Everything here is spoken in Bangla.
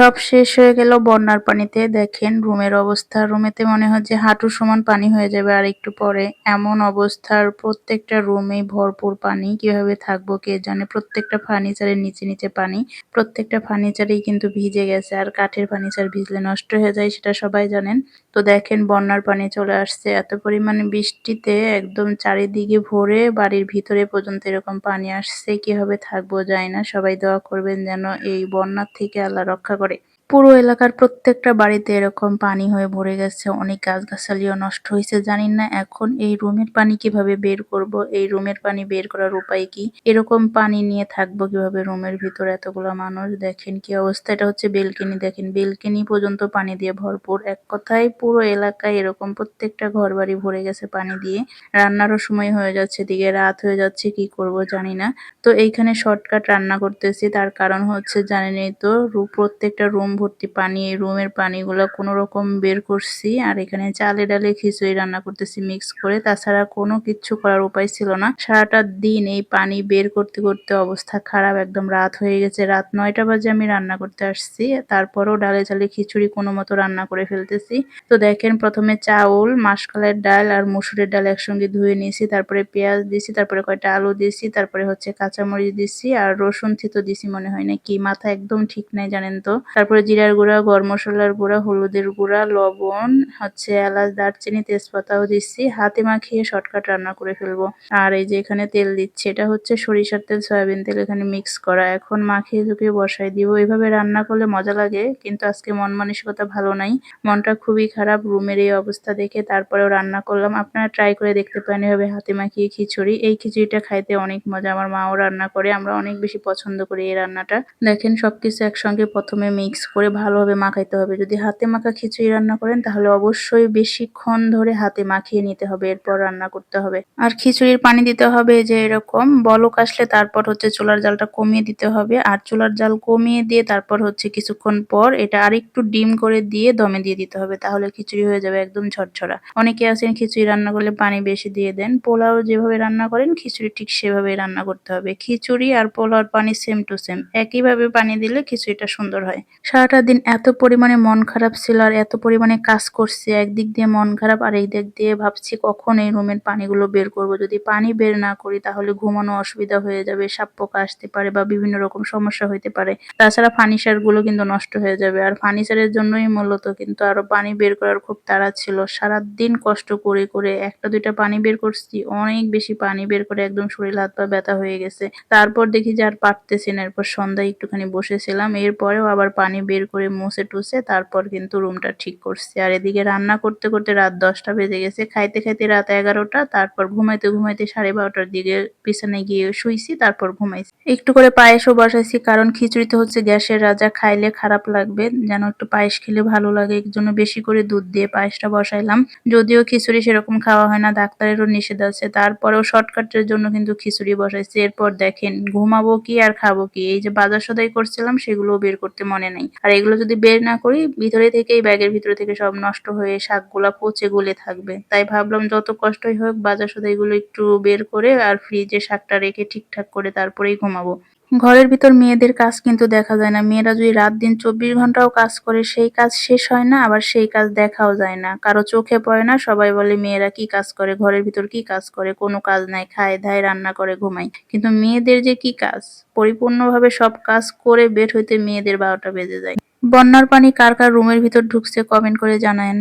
সব শেষ হয়ে গেল বন্যার পানিতে। দেখেন রুমের অবস্থা, রুমেতে মনে হয় যে হাঁটু সমান পানি হয়ে যাবে আর একটু পরে। এমন অবস্থার প্রত্যেকটা রুমেই ভরপুর পানি, কিভাবে থাকবো কে জানে। প্রত্যেকটা ফার্নিচারের নিচে নিচে পানি, প্রত্যেকটা ফার্নিচারেই কিন্তু ভিজে গেছে। আর কাঠের ফার্নিচার ভিজলে নষ্ট হয়ে যায়, সেটা সবাই জানেন। তো দেখেন বন্যার পানি চলে আসছে, এত পরিমাণে বৃষ্টিতে একদম চারিদিকে ভরে বাড়ির ভিতরে পর্যন্ত এরকম পানি আসছে। কিভাবে থাকবো জানি না, সবাই দোয়া করবেন যেন এই বন্যার থেকে আল্লাহ রক্ষা করে। পুরো এলাকার প্রত্যেকটা বাড়িতে এরকম পানি হয়ে ভরে গেছে, অনেক গাছগাছালিও নষ্ট হয়েছে। জানি না এখন এই রুমের পানি কিভাবে বের করব, এই রুমের পানি বের করার উপায় কি, এরকম পানি নিয়ে থাকবো কিভাবে রুমের ভিতরে এতগুলো মানুষ। দেখেন কি অবস্থা, এটা হচ্ছে বেলকনি, দেখেন বেলকনি পর্যন্ত পানি দিয়ে ভরপুর। এক কথায় পুরো এলাকায় এরকম প্রত্যেকটা ঘর বাড়ি ভরে গেছে পানি দিয়ে। রান্নারও সময় হয়ে যাচ্ছে, দিকে রাত হয়ে যাচ্ছে, কি করব জানি না। তো এইখানে শর্টকাট রান্না করতেছি, তার কারণ হচ্ছে জানেনই তো প্রত্যেকটা রুম ভর্তি পানি। এই রুমের পানিগুলো কোনো রকম বের করছি, আর এখানে চালে ডালে খিচুড়ি রান্না করতেছি মিক্স করে। তাছাড়া কোনো কিচ্ছু করার উপায় ছিল না। সারাটা দিন এই পানি বের করতে করতে অবস্থা খারাপ, একদম রাত হয়ে গেছে। রাত 9টা বাজে আমি রান্না করতে আসছি, তারপরও ডালে চালে খিচুড়ি কোনো মতো রান্না করে ফেলতেছি। তো দেখেন প্রথমে চাউল, মাসকলাইয়ের ডাল আর মসুরের ডাল একসঙ্গে ধুয়ে নিয়েছি, তারপরে পেঁয়াজ দিয়েছি, তারপরে কয়টা আলু দিয়েছি, তারপরে হচ্ছে কাঁচামরিচ দিছি আর রসুন থেতো দিছি মনে হয়, না কি মাথা একদম ঠিক নাই জানেন তো। তারপরে জিরার গুঁড়া, গরম মশলার গুঁড়া, হলুদের গুঁড়া, লবণ, হচ্ছে এলাচ, দারচিনি, তেজপাতাও দিচ্ছি। হাতে মাখিয়ে শর্টকাট রান্না করে ফেলবো। আর এই যে এখানে তেল দিচ্ছি, এটা হচ্ছে সরিষার তেল, সয়াবিন তেল এখানে মিক্স করা। এখন মাখিয়ে ঝুঁকিয়ে বসাই দিব। এইভাবে রান্না করলে মজা লাগে, কিন্তু আজকে মন মানসিকতা ভালো নাই, মনটা খুবই খারাপ রুমের এই অবস্থা দেখে। তারপরেও রান্না করলাম। আপনারা ট্রাই করে দেখতে পারেন এভাবে হাতে মাখিয়ে খিচুড়ি। এই খিচুড়িটা খাইতে অনেক মজা, আমার মাও রান্না করে, আমরা অনেক বেশি পছন্দ করি এই রান্নাটা। দেখেন সবকিছু একসঙ্গে প্রথমে মিক্স করে ভালোভাবে মাখাইতে হবে। যদি হাতে মাখা খিচুড়ি রান্না করেন তাহলে অবশ্যই বেশিক্ষণ ধরে হাতে মাখিয়ে নিতে হবে, এরপর রান্না করতে হবে। আর খিচুড়ির পানি দিতে হবে যে এরকম বলক আসলে তারপর হচ্ছে চুলার জালটা কমিয়ে দিতে হবে। আর চুলার জাল কমিয়ে দিয়ে তারপর হচ্ছে কিছুক্ষণ পর এটা আরেকটু ডিম করে দিয়ে দমে দিয়ে দিতে হবে, তাহলে খিচুড়ি হয়ে যাবে একদম ঝরঝরা। অনেকে আছেন খিচুড়ি রান্না করলে পানি বেশি দিয়ে দেন, পোলাও যেভাবে রান্না করেন খিচুড়ি ঠিক সেভাবেই রান্না করতে হবে। খিচুড়ি আর পোলাওর পানি সেম টু সেম, একইভাবে পানি দিলে খিচুড়িটা সুন্দর হয়। সারাটা দিন এত পরিমাণে মন খারাপ ছিল আর এত পরিমাণে কাজ করছি, একদিক দিয়ে মন খারাপ আর এই দিক দিয়ে ভাবছি কখন এই রুমের পানিগুলো বের করব। যদি পানি বের না করি তাহলে ঘুমানো অসুবিধা হয়ে যাবে, সাপ পোকা আসতে পারে বা বিভিন্ন রকম সমস্যা হইতে পারে। তাছাড়া ফার্নিচার গুলো কিন্তু নষ্ট হয়ে যাবে, আর ফার্নিচারের জন্যই মূলত কিন্তু আরো পানি বের করার খুব তাড়া ছিল। সারাদিন কষ্ট করে করে একটা দুইটা পানি বের করছি, অনেক বেশি পানি বের করে একদম শরীর হাত পা ব্যথা হয়ে গেছে। তারপর দেখি যে আর পারতেছি না, এরপর সন্ধ্যায় একটুখানি বসেছিলাম, এরপরেও আবার পানি বের করে মুছে টুছে তারপর কিন্তু রুমটা ঠিক করছি। আর এদিকে রান্না করতে করতে রাত 10টা বেজে গেছে, খাইতে খাইতে রাত 11টা, তারপর ঘুমাইতে ঘুমাইতে 12:30টার দিকে বিছানায় গিয়ে শুইছি, তারপর ঘুমাইছি। একটু করে পায়েসও বসাইছি, কারণ খিচুড়ি তো হচ্ছে গ্যাসের রাজা, খাইলে খারাপ লাগবে, যেন একটু পায়েস খেলে ভালো লাগে, এর জন্য বেশি করে দুধ দিয়ে পায়েসটা বসাইলাম। যদিও খিচুড়ি সেরকম খাওয়া হয় না, ডাক্তারেরও নিষেধ আছে, তারপরেও শর্টকাটের জন্য কিন্তু খিচুড়ি বসাইছি। এরপর দেখেন ঘুমাবো কি আর খাবো কি, এই যে বাজার সদাই করছিলাম সেগুলো বের করতে মনে নাই। আর এগুলো যদি বের না করি ভিতরে থেকে, এই ব্যাগের ভিতরে থেকে সব নষ্ট হয়ে শাকগুলা পচে গলে থাকবে। তাই ভাবলাম যত কষ্টই হোক বাজার সদাইগুলো একটু বের করে আর ফ্রিজে শাকটা রেখে ঠিকঠাক করে তারপরেই ঘুমাবো। ঘরের ভিতর মেয়েদের কাজ কিন্তু দেখা যায় না। মেয়েরা যদি রাত দিন 24 ঘন্টাও কাজ করে সেই কাজ শেষ হয় না, আবার সেই কাজ দেখাও যায় না, কারো চোখে পড়ে না। সবাই বলে মেয়েরা কি কাজ করে, ঘরের ভিতর কি কাজ করে, কোনো কাজ নাই, খায় দায় রান্না করে ঘুমায়। কিন্তু মেয়েদের যে কি কাজ, পরিপূর্ণভাবে সব কাজ করে বের হইতে মেয়েদের 12টা বেজে যায়। বন্যার পানি কার কার রুমের ভিতর ঢুকছে কমেন্ট করে জানায়েন।